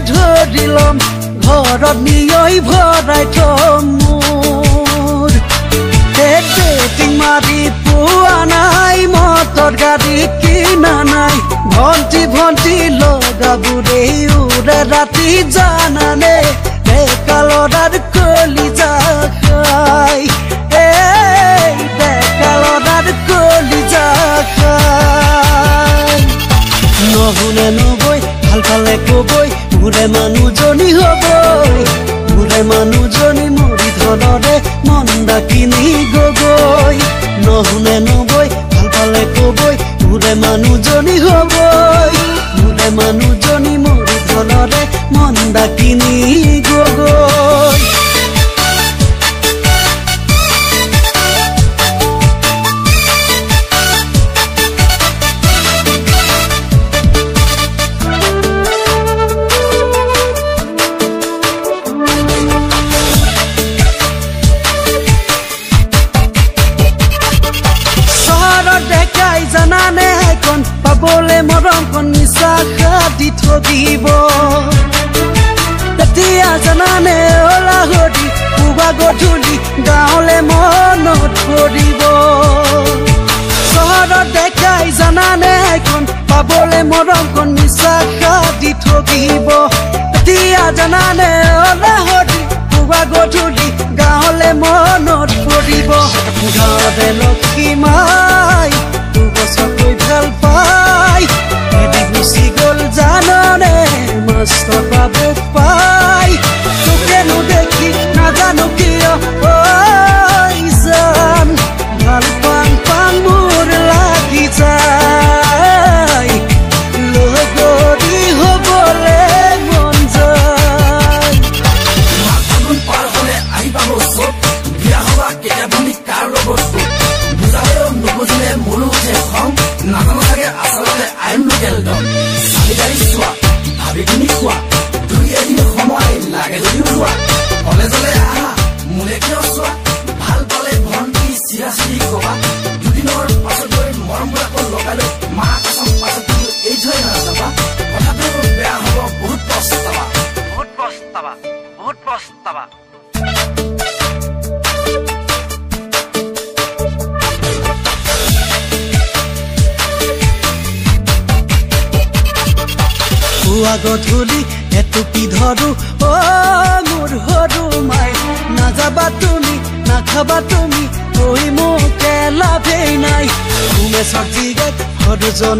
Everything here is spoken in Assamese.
ধৰি লম ঘৰত নিয়ৈ ভৰাই থম মোৰ ডেটিং মাৰি পোৱা নাই মটৰ গাড়ী কিনা নাই ভণ্টি ভণ্টি লগাবোৰে উৰে ৰাতি জানানে ডেকা ল'ৰাৰ কলিজা খাই ডেকা ল'ৰাৰ কলিজা খাই নহুনে নবৈ ভাল পালে কবৈ মোৰে মানুহজনী হ'বই মোৰে মানুহজনী মৰি ধনৰে মন্দা কিনি গগৈ নহুনে নবৈ ভাল পালে কবৈ মোৰে মানুহজনী হ'বই মোৰে মানুহজনী মৰি ধনৰে মন্দা কিনি গগৈ জানানে এখন পাবলে মৰম কন নিচা খাটি থগিব তেতিয়া জানানে ওলা হৰি পুৱা গধূলি গাঁৱলে মনত পৰিব চহৰত দেখাই জানানে এখন পাবলে মৰম কন নিচা খাটি থগিব তেতিয়া জানানে ওলা হৰি পুৱা গধূলি গাঁৱলে মনত পৰিব গাঁৱতে লক্ষী মাই সকৈ ভাল পাই এদি গুচি গ'ল জাননে মস্ত বাবু পাই তোকেনো দেখি নাজানো কিয় জান ভাল পাং পাং মোৰ লাগি যায় লগৰী হ'বলে মন যায় ফাগুন পাৰ হ'লে আহিবা চব বিয়া হ'বা কেতিয়াবা কাৰ লগত বুজালেও নুবুজিলে মোৰো উঠে খং নাজানো চাগে আচলতে আইন লোকেল দম চাবিদাৰী চোৱা ভাবি কিনি খোৱা দুই এদিন সময় লাগে যদি ওলোৱা কলেজলে আহা মোলে কিয় চোৱা ভাল পালে ভণ্টি চিৰা চিৰি কবা দুদিনৰ পাছত গৈ মৰমবিলাকো লগালৈ মা কচম পাছত কিন্তু এই থৈ নাযাবা কথাটো বেয়া হ'ব বহুত পস্তাবা বহুত পস্তাবা বহুত পস্তাবা পুৱা গধূলি এটুপি ধৰো মোৰ সৰু মাই নাযাবা তুমি নাখাবা তুমি কৈ মোকে লাভেই নাই উমেশৰ জিগাত সৰুজন